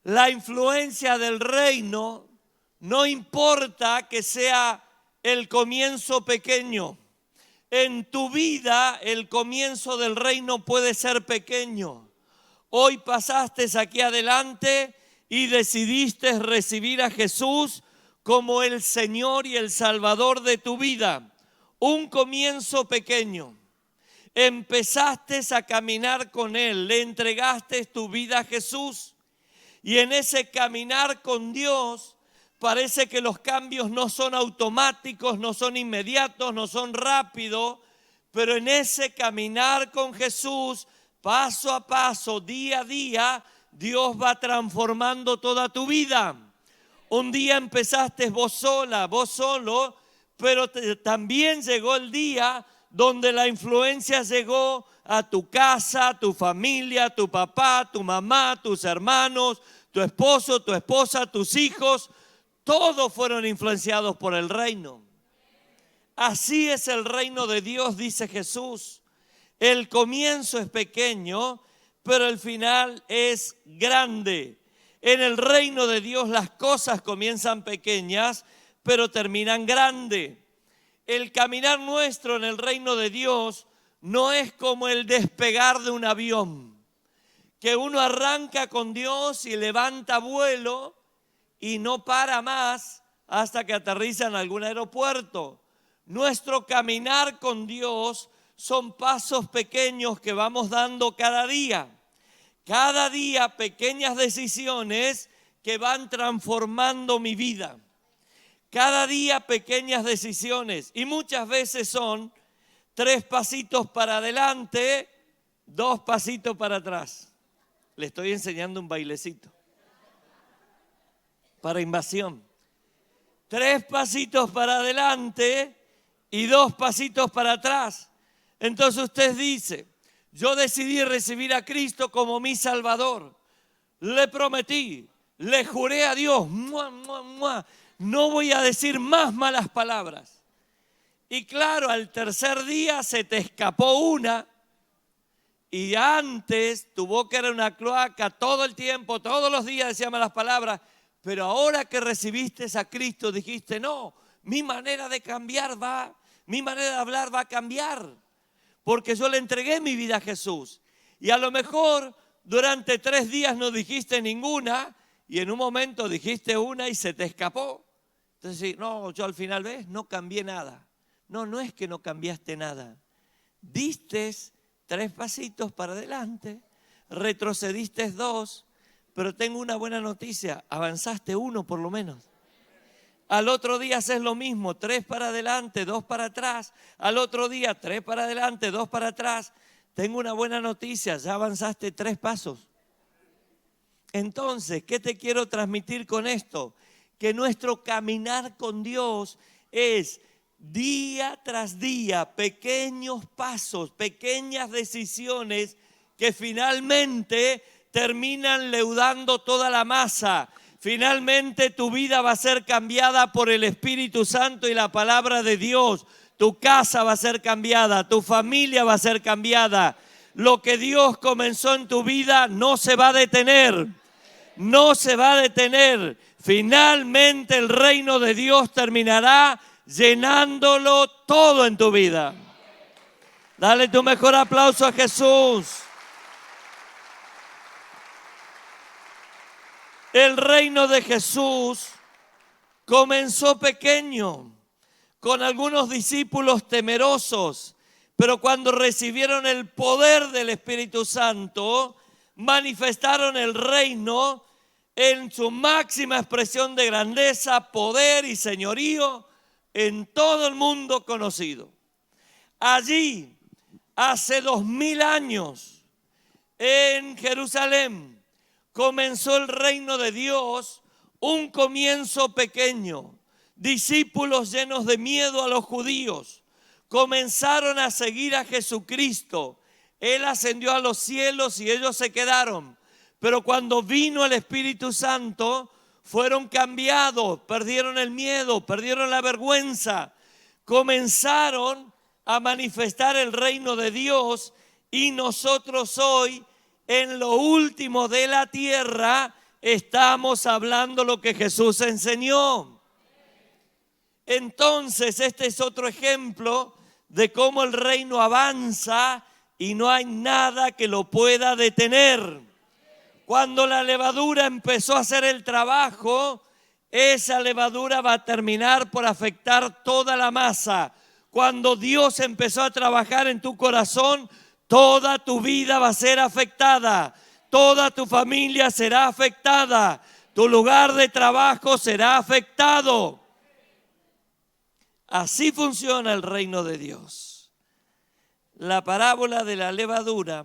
La influencia del reino no importa que sea el comienzo pequeño. En tu vida el comienzo del reino puede ser pequeño. Hoy pasaste aquí adelante y decidiste recibir a Jesús como el Señor y el Salvador de tu vida. Un comienzo pequeño. Empezaste a caminar con Él, le entregaste tu vida a Jesús. Y en ese caminar con Dios, parece que los cambios no son automáticos, no son inmediatos, no son rápidos, pero en ese caminar con Jesús, paso a paso, día a día, Dios va transformando toda tu vida. Un día empezaste vos sola, vos solo, pero también llegó el día donde la influencia llegó a tu casa, a tu familia, a tu papá, tu mamá, tus hermanos, tu esposo, tu esposa, tus hijos. Todos fueron influenciados por el reino. Así es el reino de Dios, dice Jesús. El comienzo es pequeño, pero el final es grande. En el reino de Dios las cosas comienzan pequeñas, pero terminan grande. El caminar nuestro en el reino de Dios no es como el despegar de un avión, que uno arranca con Dios y levanta vuelo y no para más hasta que aterriza en algún aeropuerto. Nuestro caminar con Dios son pasos pequeños que vamos dando cada día. Cada día pequeñas decisiones que van transformando mi vida. Cada día pequeñas decisiones. Y muchas veces son 3 pasitos para adelante, 2 pasitos para atrás. Le estoy enseñando un bailecito para invasión. 3 pasitos para adelante y 2 pasitos para atrás. Entonces usted dice, yo decidí recibir a Cristo como mi Salvador. Le prometí, le juré a Dios, no voy a decir más malas palabras. Y claro, al tercer día se te escapó una. Y antes tu boca era una cloaca todo el tiempo, todos los días decía malas palabras. Pero ahora que recibiste a Cristo dijiste, no, mi manera de cambiar mi manera de hablar va a cambiar. Porque yo le entregué mi vida a Jesús. Y a lo mejor durante 3 días no dijiste ninguna y en un momento dijiste una y se te escapó. Entonces, no, yo al final, ¿ves? No cambié nada. No es que no cambiaste nada. Diste 3 pasitos para adelante, retrocediste 2, pero tengo una buena noticia, avanzaste 1 por lo menos. Al otro día haces lo mismo, 3 para adelante, 2 para atrás. Al otro día 3 para adelante, 2 para atrás. Tengo una buena noticia, ya avanzaste 3 pasos. Entonces, ¿qué te quiero transmitir con esto? Que nuestro caminar con Dios es día tras día, pequeños pasos, pequeñas decisiones que finalmente terminan leudando toda la masa. Finalmente tu vida va a ser cambiada por el Espíritu Santo y la palabra de Dios. Tu casa va a ser cambiada, tu familia va a ser cambiada. Lo que Dios comenzó en tu vida no se va a detener. No se va a detener. Finalmente el reino de Dios terminará llenándolo todo en tu vida. Dale tu mejor aplauso a Jesús. El reino de Jesús comenzó pequeño, con algunos discípulos temerosos, pero cuando recibieron el poder del Espíritu Santo, manifestaron el reino en su máxima expresión de grandeza, poder y señorío en todo el mundo conocido. Allí, hace 2000 años, en Jerusalén, comenzó el reino de Dios, un comienzo pequeño. Discípulos llenos de miedo a los judíos comenzaron a seguir a Jesucristo. Él ascendió a los cielos y ellos se quedaron. Pero cuando vino el Espíritu Santo, fueron cambiados, perdieron el miedo, perdieron la vergüenza. Comenzaron a manifestar el reino de Dios y nosotros hoy, en lo último de la tierra, estamos hablando lo que Jesús enseñó. Entonces, este es otro ejemplo de cómo el reino avanza y no hay nada que lo pueda detener. Cuando la levadura empezó a hacer el trabajo, esa levadura va a terminar por afectar toda la masa. Cuando Dios empezó a trabajar en tu corazón, toda tu vida va a ser afectada. Toda tu familia será afectada. Tu lugar de trabajo será afectado. Así funciona el reino de Dios. La parábola de la levadura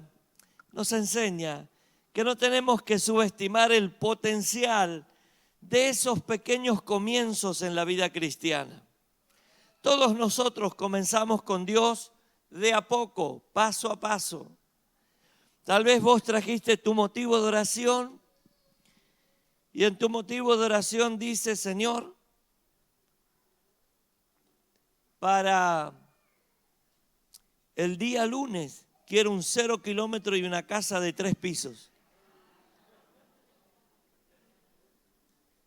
nos enseña que no tenemos que subestimar el potencial de esos pequeños comienzos en la vida cristiana. Todos nosotros comenzamos con Dios de a poco, paso a paso. Tal vez vos trajiste tu motivo de oración y en tu motivo de oración dice: Señor, para el día lunes quiero un 0 kilómetro y una casa de 3 pisos.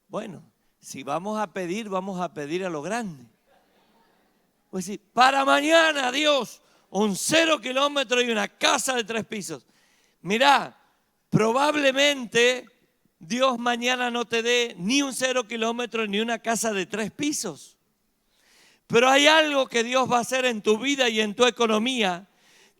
Bueno, si vamos a pedir a lo grande. Pues sí, para mañana, Dios, un 0 kilómetro y una casa de 3 pisos. Mirá, probablemente Dios mañana no te dé ni un 0 kilómetro ni una casa de 3 pisos. Pero hay algo que Dios va a hacer en tu vida y en tu economía.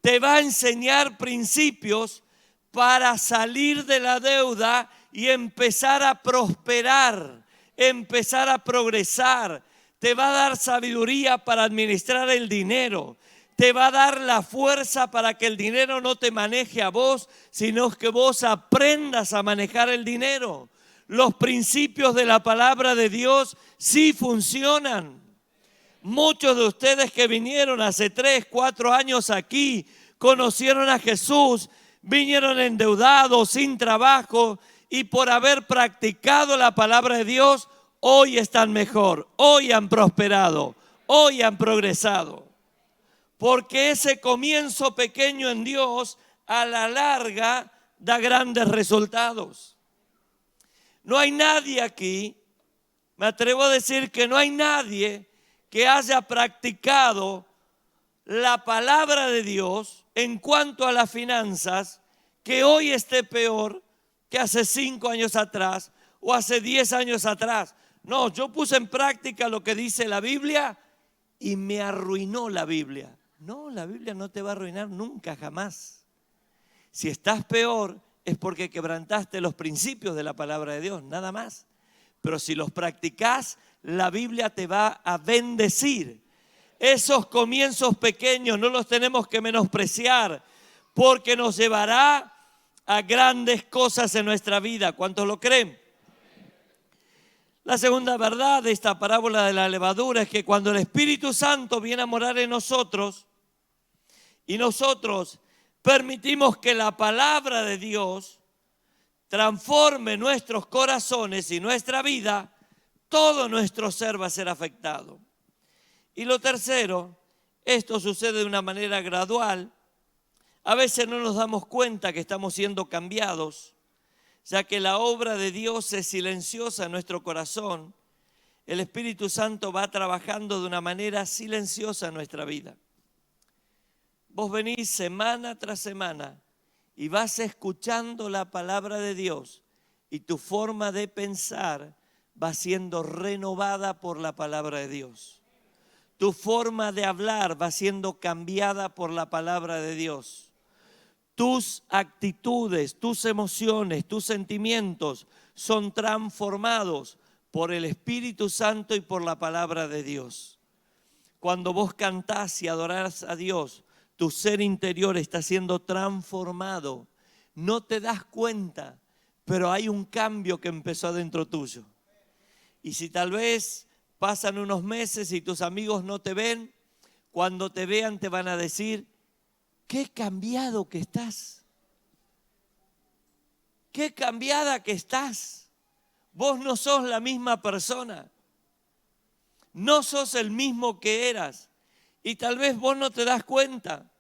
Te va a enseñar principios para salir de la deuda y empezar a prosperar, empezar a progresar. Te va a dar sabiduría para administrar el dinero. Te va a dar la fuerza para que el dinero no te maneje a vos, sino que vos aprendas a manejar el dinero. Los principios de la palabra de Dios sí funcionan. Muchos de ustedes que vinieron hace 3, 4 años aquí, conocieron a Jesús, vinieron endeudados, sin trabajo, y por haber practicado la palabra de Dios, hoy están mejor, hoy han prosperado, hoy han progresado. Porque ese comienzo pequeño en Dios, a la larga, da grandes resultados. No hay nadie aquí, me atrevo a decir que no hay nadie que haya practicado la palabra de Dios en cuanto a las finanzas, que hoy esté peor que hace 5 años atrás o hace 10 años atrás. No, yo puse en práctica lo que dice la Biblia y me arruinó la Biblia. No, la Biblia no te va a arruinar nunca, jamás. Si estás peor es porque quebrantaste los principios de la palabra de Dios, nada más. Pero si los practicás, la Biblia te va a bendecir. Esos comienzos pequeños no los tenemos que menospreciar, porque nos llevará a grandes cosas en nuestra vida. ¿Cuántos lo creen? La segunda verdad de esta parábola de la levadura es que cuando el Espíritu Santo viene a morar en nosotros y nosotros permitimos que la palabra de Dios transforme nuestros corazones y nuestra vida, todo nuestro ser va a ser afectado. Y lo tercero, esto sucede de una manera gradual. A veces no nos damos cuenta que estamos siendo cambiados, ya que la obra de Dios es silenciosa en nuestro corazón. El Espíritu Santo va trabajando de una manera silenciosa en nuestra vida. Vos venís semana tras semana y vas escuchando la palabra de Dios y tu forma de pensar va siendo renovada por la palabra de Dios. Tu forma de hablar va siendo cambiada por la palabra de Dios. Tus actitudes, tus emociones, tus sentimientos son transformados por el Espíritu Santo y por la palabra de Dios. Cuando vos cantás y adorás a Dios, tu ser interior está siendo transformado. No te das cuenta, pero hay un cambio que empezó adentro tuyo. Y si tal vez pasan unos meses y tus amigos no te ven, cuando te vean te van a decir: qué cambiado que estás. Qué cambiada que estás. Vos no sos la misma persona. No sos el mismo que eras. Y tal vez vos no te das cuenta,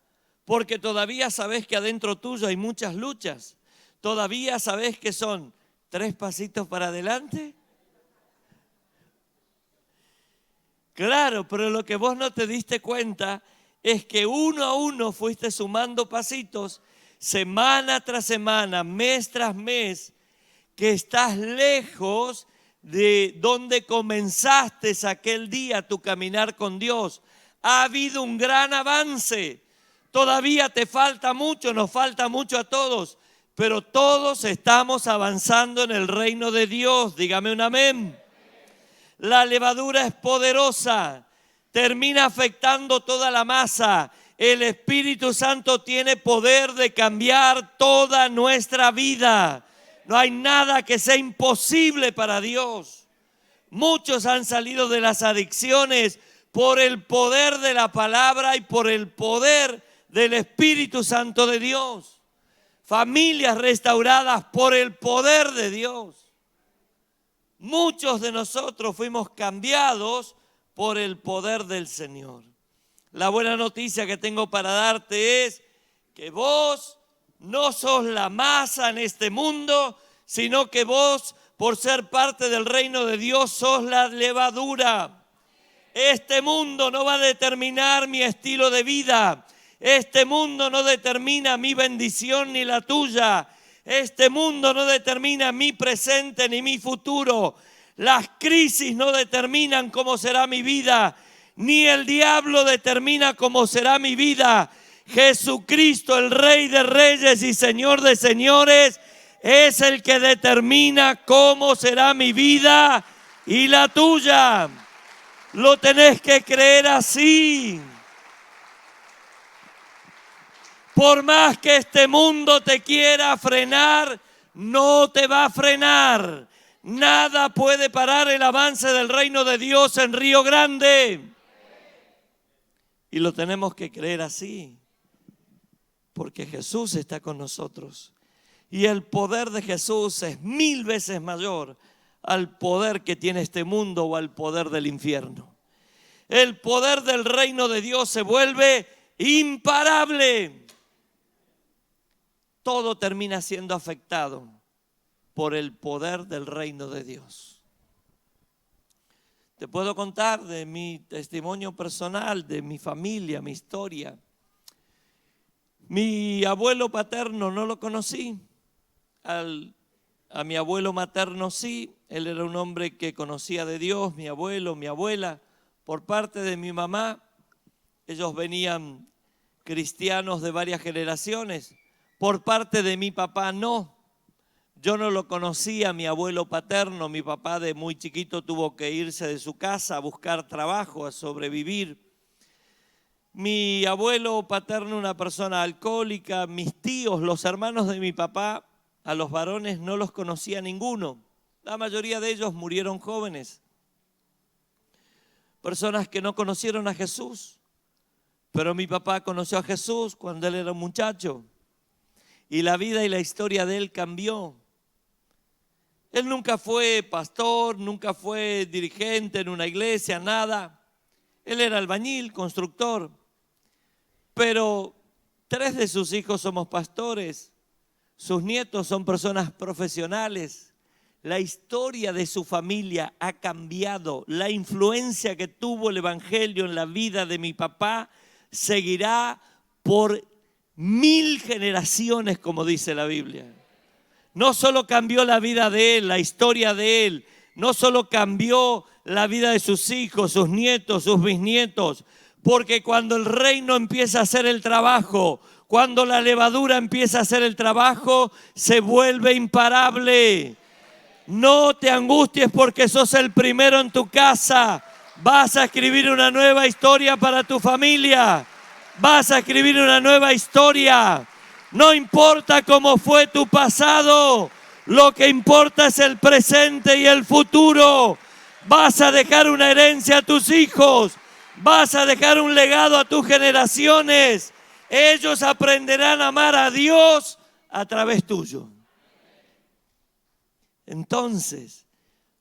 porque todavía sabés que adentro tuyo hay muchas luchas. Todavía sabés que son 3 pasitos para adelante. Claro, pero lo que vos no te diste cuenta es que uno a uno fuiste sumando pasitos, semana tras semana, mes tras mes, que estás lejos de donde comenzaste aquel día tu caminar con Dios. Ha habido un gran avance. Todavía te falta mucho, nos falta mucho a todos, pero todos estamos avanzando en el reino de Dios. Dígame un amén. La levadura es poderosa, termina afectando toda la masa. El Espíritu Santo tiene poder de cambiar toda nuestra vida. No hay nada que sea imposible para Dios. Muchos han salido de las adicciones por el poder de la palabra y por el poder del Espíritu Santo de Dios. Familias restauradas por el poder de Dios. Muchos de nosotros fuimos cambiados por el poder del Señor. La buena noticia que tengo para darte es que vos no sos la masa en este mundo, sino que vos, por ser parte del reino de Dios, sos la levadura. Este mundo no va a determinar mi estilo de vida. Este mundo no determina mi bendición ni la tuya. Este mundo no determina mi presente ni mi futuro. Las crisis no determinan cómo será mi vida, ni el diablo determina cómo será mi vida. Jesucristo, el Rey de Reyes y Señor de Señores, es el que determina cómo será mi vida y la tuya. Lo tenés que creer así. Por más que este mundo te quiera frenar, no te va a frenar. Nada puede parar el avance del reino de Dios en Río Grande. Y lo tenemos que creer así, porque Jesús está con nosotros. Y el poder de Jesús es 1000 veces mayor al poder que tiene este mundo o al poder del infierno. El poder del reino de Dios se vuelve imparable. Todo termina siendo afectado por el poder del reino de Dios. Te puedo contar de mi testimonio personal, de mi familia, mi historia. Mi abuelo paterno no lo conocí. A mi abuelo materno sí. Él era un hombre que conocía de Dios, mi abuelo, mi abuela. Por parte de mi mamá, ellos venían cristianos de varias generaciones. Por parte de mi papá no. Yo no lo conocía, mi abuelo paterno. Mi papá de muy chiquito tuvo que irse de su casa a buscar trabajo, a sobrevivir. Mi abuelo paterno, una persona alcohólica. Mis tíos, los hermanos de mi papá, a los varones no los conocía ninguno. La mayoría de ellos murieron jóvenes. Personas que no conocieron a Jesús. Pero mi papá conoció a Jesús cuando él era un muchacho. Y la vida y la historia de él cambió. Él nunca fue pastor, nunca fue dirigente en una iglesia, nada. Él era albañil, constructor. Pero 3 de sus hijos somos pastores. Sus nietos son personas profesionales. La historia de su familia ha cambiado. La influencia que tuvo el evangelio en la vida de mi papá seguirá por 1000 generaciones, como dice la Biblia. No solo cambió la vida de él, la historia de él, no solo cambió la vida de sus hijos, sus nietos, sus bisnietos, porque cuando el reino empieza a hacer el trabajo, cuando la levadura empieza a hacer el trabajo, se vuelve imparable. No te angusties porque sos el primero en tu casa. Vas a escribir una nueva historia para tu familia. Vas a escribir una nueva historia. No importa cómo fue tu pasado, lo que importa es el presente y el futuro. Vas a dejar una herencia a tus hijos, vas a dejar un legado a tus generaciones. Ellos aprenderán a amar a Dios a través tuyo. Entonces,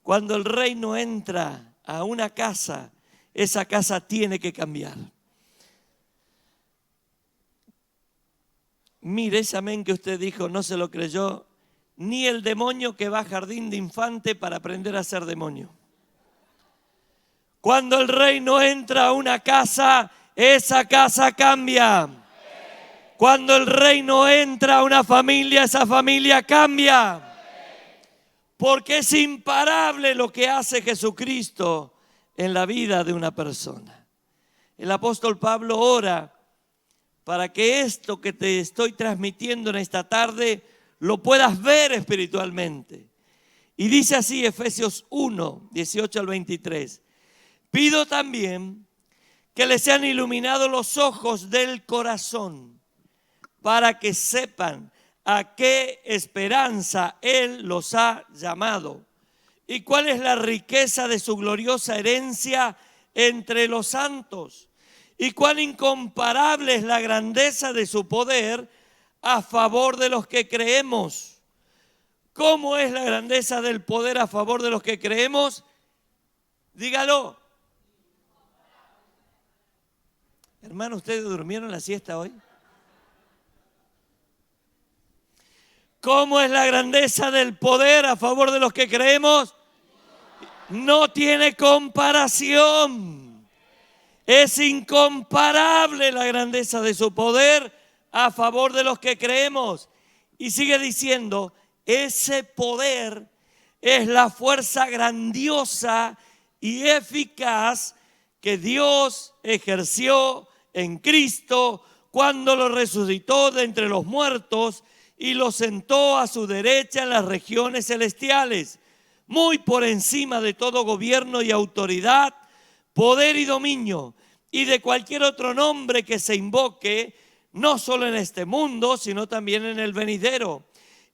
cuando el reino entra a una casa, esa casa tiene que cambiar. Mire, ese amén que usted dijo, no se lo creyó ni el demonio que va a jardín de infante para aprender a ser demonio. Cuando el reino entra a una casa, esa casa cambia. Cuando el reino entra a una familia, esa familia cambia. Porque es imparable lo que hace Jesucristo en la vida de una persona. El apóstol Pablo ora para que esto que te estoy transmitiendo en esta tarde lo puedas ver espiritualmente. Y dice así Efesios 1, 18 al 23. Pido también que les sean iluminados los ojos del corazón para que sepan a qué esperanza Él los ha llamado y cuál es la riqueza de su gloriosa herencia entre los santos y cuán incomparable es la grandeza de su poder a favor de los que creemos. ¿Cómo es la grandeza del poder a favor de los que creemos? Dígalo. Hermano, ¿ustedes durmieron la siesta hoy? ¿Cómo es la grandeza del poder a favor de los que creemos? No tiene comparación. Es incomparable la grandeza de su poder a favor de los que creemos. Y sigue diciendo, ese poder es la fuerza grandiosa y eficaz que Dios ejerció en Cristo cuando lo resucitó de entre los muertos y lo sentó a su derecha en las regiones celestiales, muy por encima de todo gobierno y autoridad, poder y dominio, y de cualquier otro nombre que se invoque, no solo en este mundo, sino también en el venidero.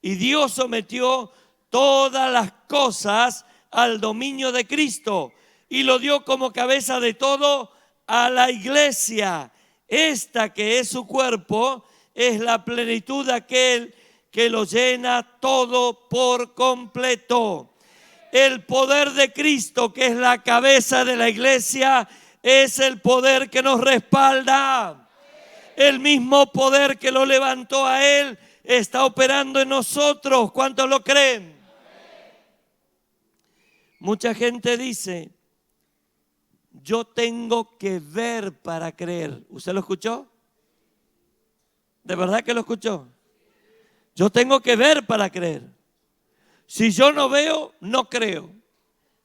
Y Dios sometió todas las cosas al dominio de Cristo y lo dio como cabeza de todo a la iglesia. Esta que es su cuerpo es la plenitud de aquel que lo llena todo por completo. El poder de Cristo, que es la cabeza de la iglesia, es el poder que nos respalda. El mismo poder que lo levantó a Él está operando en nosotros. ¿Cuántos lo creen? Mucha gente dice, yo tengo que ver para creer. ¿Usted lo escuchó? ¿De verdad que lo escuchó? Yo tengo que ver para creer. Si yo no veo, no creo.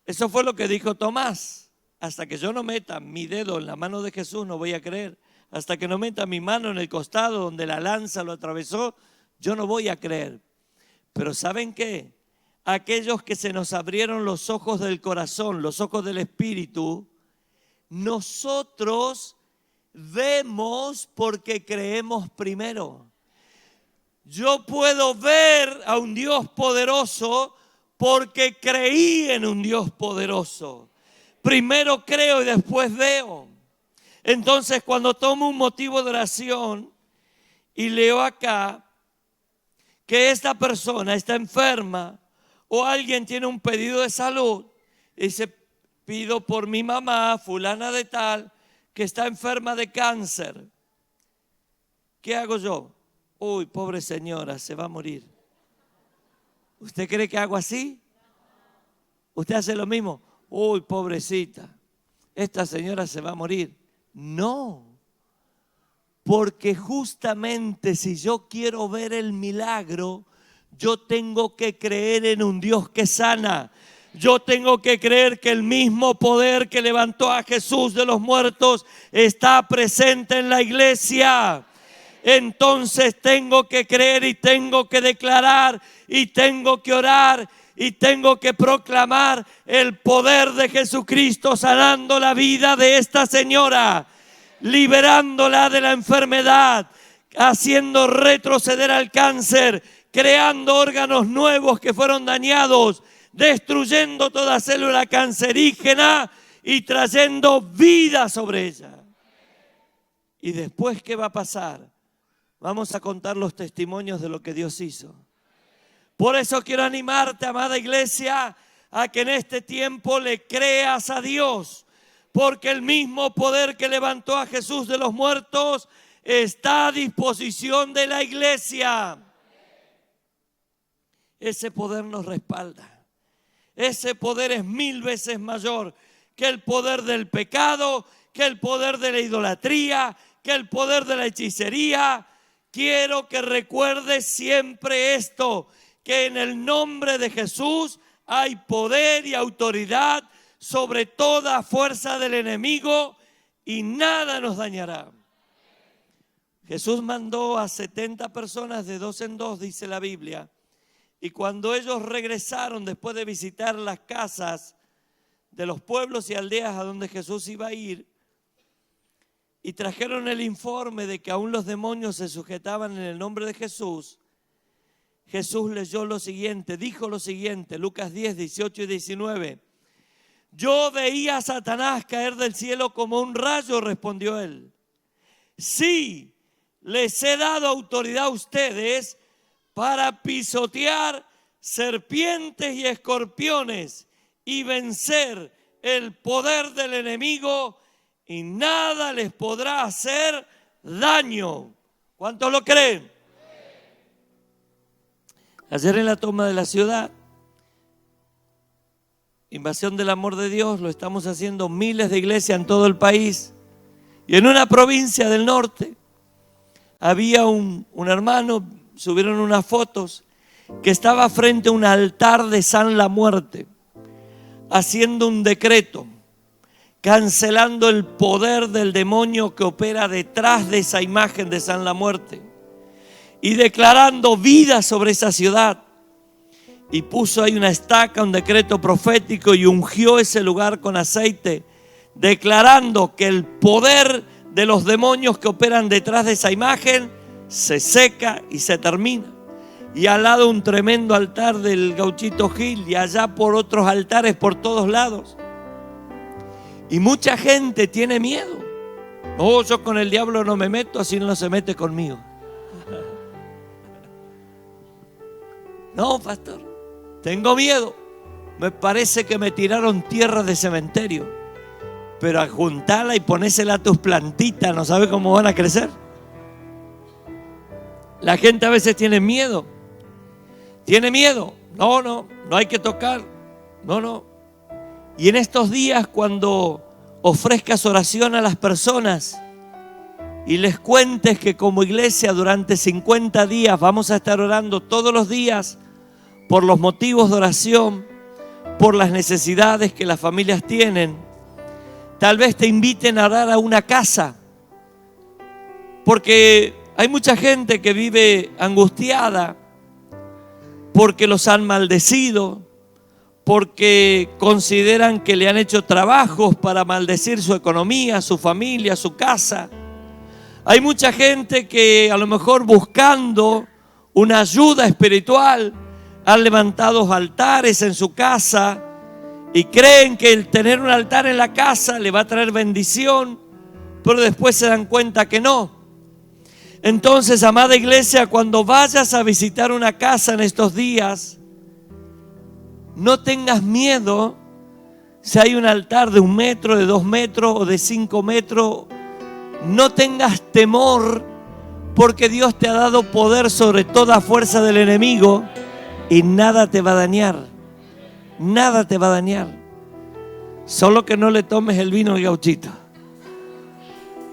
Eso fue lo que dijo Tomás. Hasta que yo no meta mi dedo en la mano de Jesús, no voy a creer. Hasta que no meta mi mano en el costado donde la lanza lo atravesó, yo no voy a creer. Pero ¿saben qué? Aquellos que se nos abrieron los ojos del corazón, los ojos del espíritu, nosotros vemos porque creemos primero. Yo puedo ver a un Dios poderoso porque creí en un Dios poderoso. Primero creo y después veo. Entonces, cuando tomo un motivo de oración y leo acá que esta persona está enferma o alguien tiene un pedido de salud, dice, pido por mi mamá, fulana de tal, que está enferma de cáncer. ¿Qué hago yo? Uy, pobre señora, se va a morir. ¿Usted cree que hago así? ¿Usted hace lo mismo? Uy, pobrecita, esta señora se va a morir. No, porque justamente si yo quiero ver el milagro, yo tengo que creer en un Dios que sana. Yo tengo que creer que el mismo poder que levantó a Jesús de los muertos está presente en la iglesia. Entonces tengo que creer y tengo que declarar y tengo que orar y tengo que proclamar el poder de Jesucristo sanando la vida de esta señora, liberándola de la enfermedad, haciendo retroceder al cáncer, creando órganos nuevos que fueron dañados, destruyendo toda célula cancerígena y trayendo vida sobre ella. Y después, ¿qué va a pasar? Vamos a contar los testimonios de lo que Dios hizo. Por eso quiero animarte, amada iglesia, a que en este tiempo le creas a Dios, porque el mismo poder que levantó a Jesús de los muertos está a disposición de la iglesia. ese poder nos respalda. Ese poder es 1000 veces mayor que el poder del pecado, que el poder de la idolatría, que el poder de la hechicería. Quiero que recuerdes siempre esto, que en el nombre de Jesús hay poder y autoridad sobre toda fuerza del enemigo y nada nos dañará. Jesús mandó a 70 personas de 2 en 2, dice la Biblia, y cuando ellos regresaron después de visitar las casas de los pueblos y aldeas a donde Jesús iba a ir, y trajeron el informe de que aún los demonios se sujetaban en el nombre de Jesús, Jesús leyó lo siguiente, dijo lo siguiente, Lucas 10, 18 y 19. Yo veía a Satanás caer del cielo como un rayo, respondió él. Sí, les he dado autoridad a ustedes para pisotear serpientes y escorpiones y vencer el poder del enemigo y nada les podrá hacer daño. ¿Cuántos lo creen? Ayer en la toma de la ciudad, invasión del amor de Dios, lo estamos haciendo miles de iglesias en todo el país. Y en una provincia del norte había un hermano, subieron unas fotos, que estaba frente a un altar de San La Muerte, haciendo un decreto, cancelando el poder del demonio que opera detrás de esa imagen de San La Muerte y declarando vida sobre esa ciudad. Y puso ahí una estaca, un decreto profético y ungió ese lugar con aceite, declarando que el poder de los demonios que operan detrás de esa imagen se seca y se termina. Y al lado un tremendo altar del Gauchito Gil y allá por otros altares por todos lados. Y mucha gente tiene miedo. No, yo con el diablo no me meto, así no se mete conmigo. No, pastor, tengo miedo. Me parece que me tiraron tierra de cementerio. Pero a juntarla y ponésela a tus plantitas, ¿no sabes cómo van a crecer? La gente a veces tiene miedo. Tiene miedo. No hay que tocar. No. Y en estos días, cuando ofrezcas oración a las personas y les cuentes que como iglesia durante 50 días vamos a estar orando todos los días por los motivos de oración, por las necesidades que las familias tienen, tal vez te inviten a orar a una casa, porque hay mucha gente que vive angustiada porque los han maldecido, porque consideran que le han hecho trabajos para maldecir su economía, su familia, su casa. Hay mucha gente que a lo mejor buscando una ayuda espiritual han levantado altares en su casa y creen que el tener un altar en la casa le va a traer bendición, pero después se dan cuenta que no. Entonces, amada iglesia, cuando vayas a visitar una casa en estos días, no tengas miedo si hay un altar de 1 metro, de 2 metros o de 5 metros. No tengas temor, porque Dios te ha dado poder sobre toda fuerza del enemigo y nada te va a dañar. Nada te va a dañar. Solo que no le tomes el vino al Gauchito.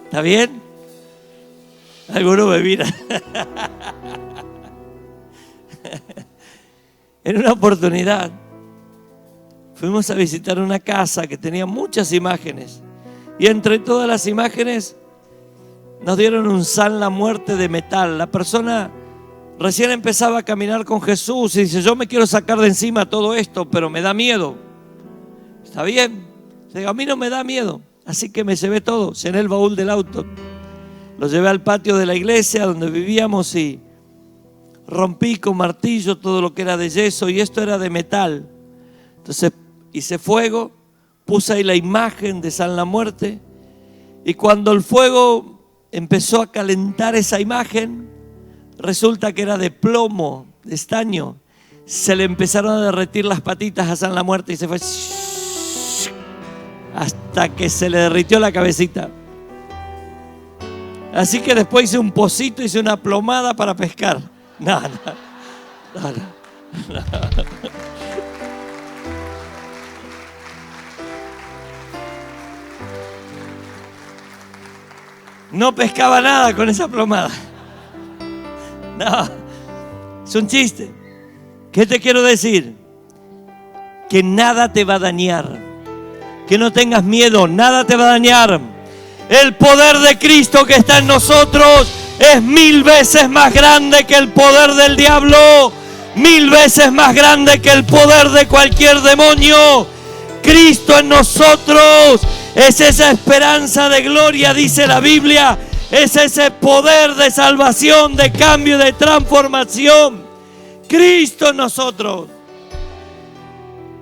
¿Está bien? Alguno me mira. En una oportunidad fuimos a visitar una casa que tenía muchas imágenes. Y entre todas las imágenes nos dieron un San La Muerte de metal. La persona recién empezaba a caminar con Jesús y dice: yo me quiero sacar de encima todo esto, pero me da miedo. ¿Está bien? Digo, a mí no me da miedo. Así que me llevé todo, llené el baúl del auto. Lo llevé al patio de la iglesia donde vivíamos y rompí con martillo todo lo que era de yeso y esto era de metal. Entonces hice fuego, puse ahí la imagen de San La Muerte y cuando el fuego empezó a calentar esa imagen, resulta que era de plomo, de estaño. Se le empezaron a derretir las patitas a San La Muerte y se fue hasta que se le derritió la cabecita. Así que después hice un pocito, hice una plomada para pescar. No. No pescaba nada con esa plomada. No, es un chiste. ¿Qué te quiero decir? Que nada te va a dañar. Que no tengas miedo, nada te va a dañar. El poder de Cristo que está en nosotros es 1000 veces más grande que el poder del diablo. 1000 veces más grande que el poder de cualquier demonio. Cristo en nosotros es esa esperanza de gloria, dice la Biblia. Es ese poder de salvación, de cambio, de transformación. Cristo en nosotros.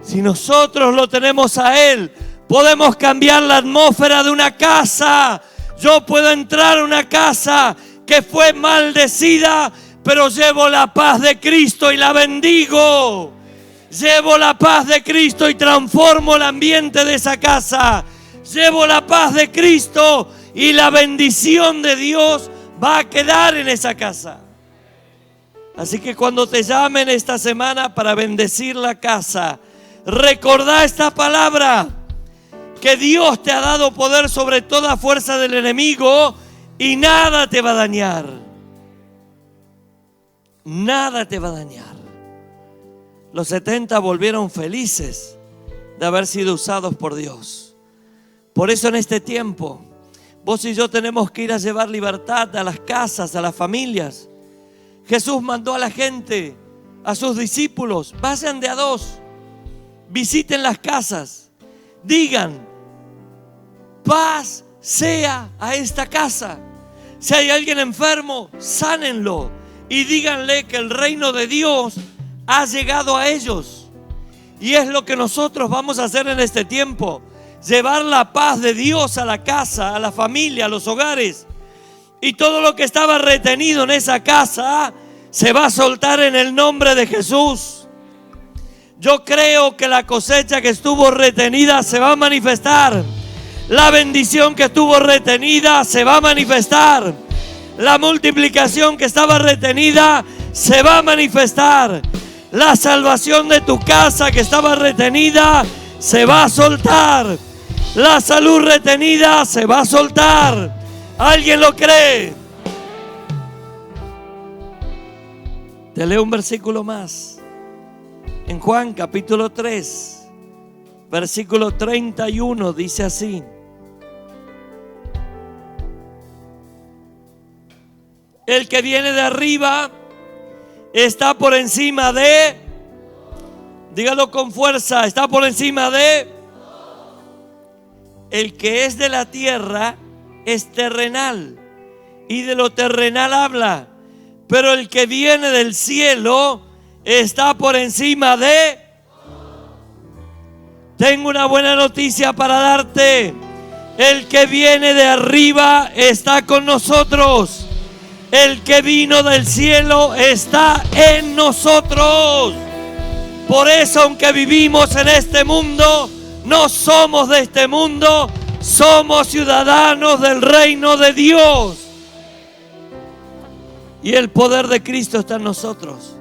Si nosotros lo tenemos a Él, podemos cambiar la atmósfera de una casa. Yo puedo entrar a una casa que fue maldecida, pero llevo la paz de Cristo y la bendigo. Llevo la paz de Cristo y transformo el ambiente de esa casa. Llevo la paz de Cristo y la bendición de Dios va a quedar en esa casa. Así que cuando te llamen esta semana para bendecir la casa, recordá esta palabra, que Dios te ha dado poder sobre toda fuerza del enemigo y nada te va a dañar. Nada te va a dañar. Los 70 volvieron felices de haber sido usados por Dios. Por eso en este tiempo, vos y yo tenemos que ir a llevar libertad a las casas, a las familias. Jesús mandó a la gente, a sus discípulos, vayan de a dos, visiten las casas, digan, paz sea a esta casa. Si hay alguien enfermo, sánenlo y díganle que el reino de Dios ha llegado a ellos. Y es lo que nosotros vamos a hacer en este tiempo. Llevar la paz de Dios a la casa, a la familia, a los hogares. Y todo lo que estaba retenido en esa casa se va a soltar en el nombre de Jesús. Yo creo que la cosecha que estuvo retenida se va a manifestar. La bendición que estuvo retenida se va a manifestar. La multiplicación que estaba retenida se va a manifestar. La salvación de tu casa que estaba retenida se va a soltar. La salud retenida se va a soltar. ¿Alguien lo cree? Te leo un versículo más. En Juan capítulo 3, versículo 31 dice así: el que viene de arriba está por encima de, dígalo con fuerza, está por encima de. El que es de la tierra es terrenal y de lo terrenal habla, pero el que viene del cielo está por encima de. Tengo una buena noticia para darte. El que viene de arriba está con nosotros. El que vino del cielo está en nosotros. Por eso, aunque vivimos en este mundo, no somos de este mundo, somos ciudadanos del reino de Dios. Y el poder de Cristo está en nosotros.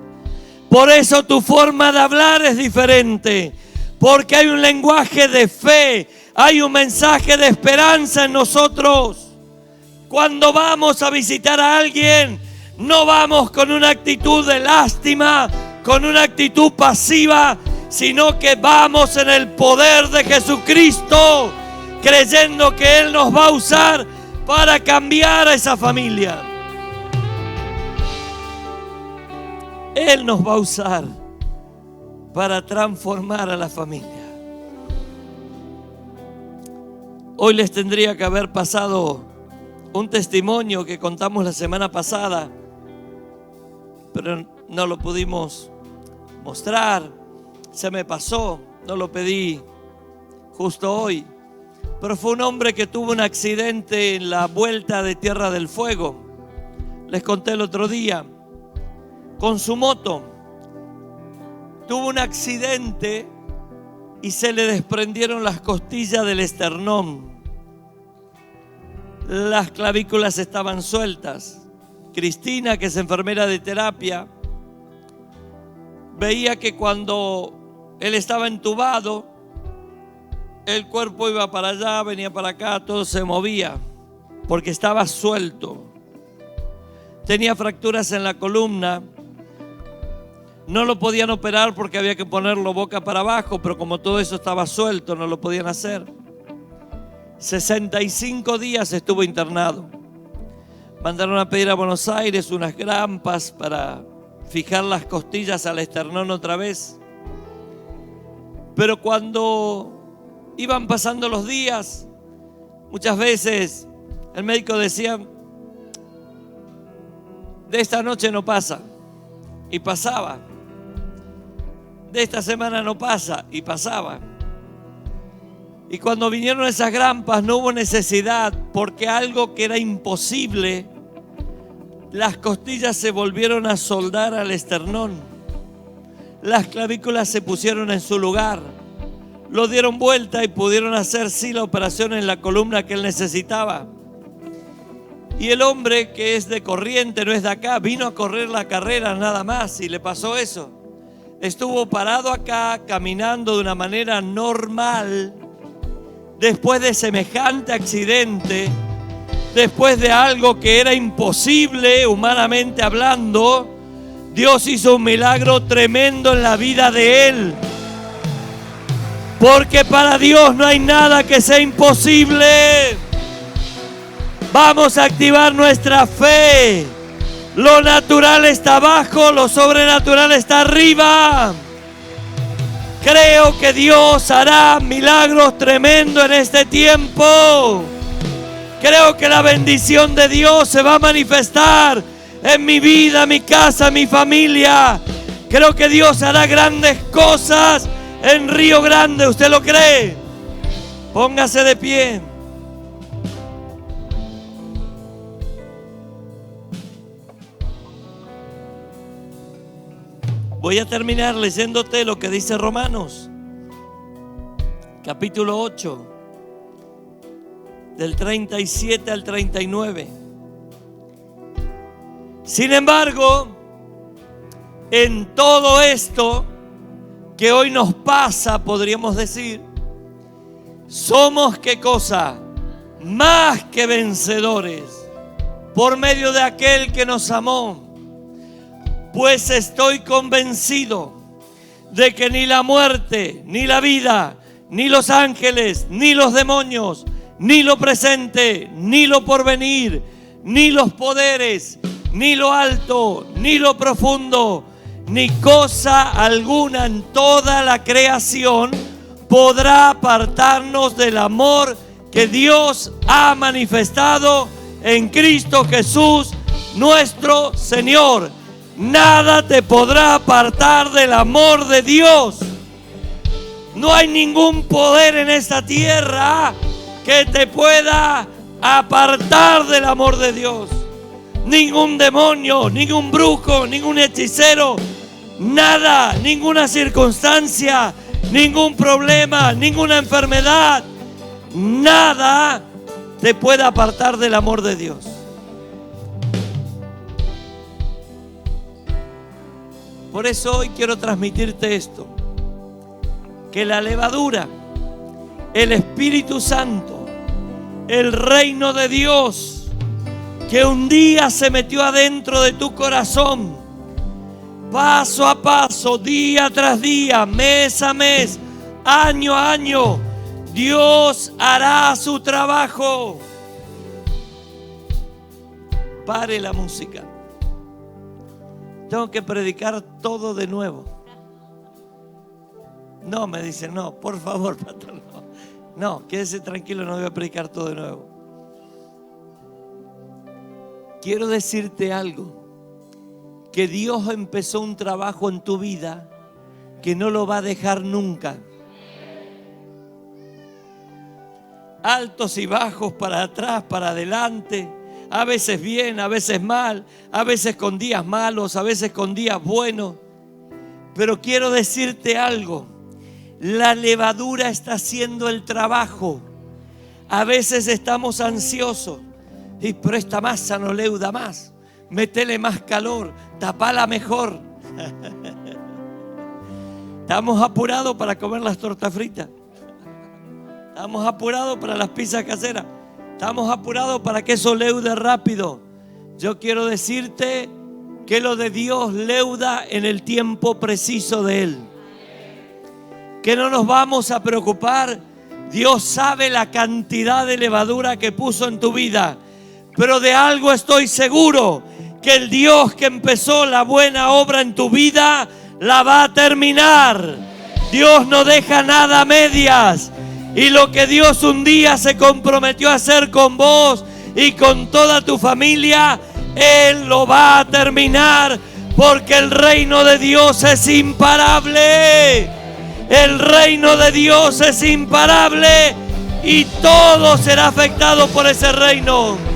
Por eso tu forma de hablar es diferente, porque hay un lenguaje de fe, hay un mensaje de esperanza en nosotros. Cuando vamos a visitar a alguien, no vamos con una actitud de lástima, con una actitud pasiva, sino que vamos en el poder de Jesucristo, creyendo que Él nos va a usar para cambiar a esa familia. Él nos va a usar para transformar a la familia. Hoy les tendría que haber pasado un testimonio que contamos la semana pasada, pero no lo pudimos mostrar. Se me pasó, no lo pedí justo hoy. Pero fue un hombre que tuvo un accidente en la vuelta de Tierra del Fuego. Les conté el otro día. Con su moto tuvo un accidente y se le desprendieron las costillas del esternón. Las clavículas estaban sueltas. Cristina, que es enfermera de terapia, veía que cuando él estaba entubado, el cuerpo iba para allá, venía para acá, todo se movía, porque estaba suelto. Tenía fracturas en la columna. No lo podían operar porque había que ponerlo boca para abajo, pero como todo eso estaba suelto, no lo podían hacer. 65 días estuvo internado. Mandaron a pedir a Buenos Aires unas grampas para fijar las costillas al esternón otra vez. Pero cuando iban pasando los días, muchas veces el médico decía: de esta noche no pasa, y pasaba. De esta semana no pasa, y pasaba. Y cuando vinieron esas grampas no hubo necesidad, porque algo que era imposible, las costillas se volvieron a soldar al esternón. Las clavículas se pusieron en su lugar. Lo dieron vuelta y pudieron hacer sí la operación en la columna que él necesitaba. Y el hombre, que es de Corriente, no es de acá, vino a correr la carrera nada más y le pasó eso. Estuvo parado acá, caminando de una manera normal, después de semejante accidente, después de algo que era imposible humanamente hablando. Dios hizo un milagro tremendo en la vida de él. Porque para Dios no hay nada que sea imposible. Vamos a activar nuestra fe. Lo natural está abajo, lo sobrenatural está arriba. Creo que Dios hará milagros tremendos en este tiempo. Creo que la bendición de Dios se va a manifestar en mi vida, mi casa, mi familia. Creo que Dios hará grandes cosas en Río Grande. ¿Usted lo cree? Póngase de pie. Voy a terminar leyéndote lo que dice Romanos, capítulo 8, del 37 al 39. Sin embargo, en todo esto que hoy nos pasa, podríamos decir, somos ¿qué cosa? Más que vencedores por medio de aquel que nos amó. Pues estoy convencido de que ni la muerte, ni la vida, ni los ángeles, ni los demonios, ni lo presente, ni lo porvenir, ni los poderes, ni lo alto, ni lo profundo, ni cosa alguna en toda la creación podrá apartarnos del amor que Dios ha manifestado en Cristo Jesús, nuestro Señor. Nada te podrá apartar del amor de Dios. No hay ningún poder en esta tierra que te pueda apartar del amor de Dios. Ningún demonio, ningún brujo, ningún hechicero, nada, ninguna circunstancia, ningún problema, ninguna enfermedad, nada te puede apartar del amor de Dios. Por eso hoy quiero transmitirte esto, que la levadura, el Espíritu Santo, el reino de Dios, que un día se metió adentro de tu corazón, paso a paso, día tras día, mes a mes, año a año, Dios hará su trabajo. Pare la música. Tengo que predicar todo de nuevo. No, me dice, no, por favor, pastor, no. No, quédese tranquilo, no voy a predicar todo de nuevo. Quiero decirte algo, que Dios empezó un trabajo en tu vida que no lo va a dejar nunca. Altos y bajos, para atrás, para adelante. A veces bien, a veces mal, a veces con días malos, a veces con días buenos. Pero quiero decirte algo, la levadura está haciendo el trabajo. A veces estamos ansiosos, pero esta masa no leuda más, métele más calor, tapala mejor. Estamos apurados para comer las tortas fritas. Estamos apurados para las pizzas caseras. Estamos apurados para que eso leude rápido. Yo quiero decirte que lo de Dios leuda en el tiempo preciso de Él. Que no nos vamos a preocupar. Dios sabe la cantidad de levadura que puso en tu vida. Pero de algo estoy seguro, que el Dios que empezó la buena obra en tu vida la va a terminar. Dios no deja nada a medias. Y lo que Dios un día se comprometió a hacer con vos y con toda tu familia, Él lo va a terminar, porque el reino de Dios es imparable. El reino de Dios es imparable y todo será afectado por ese reino.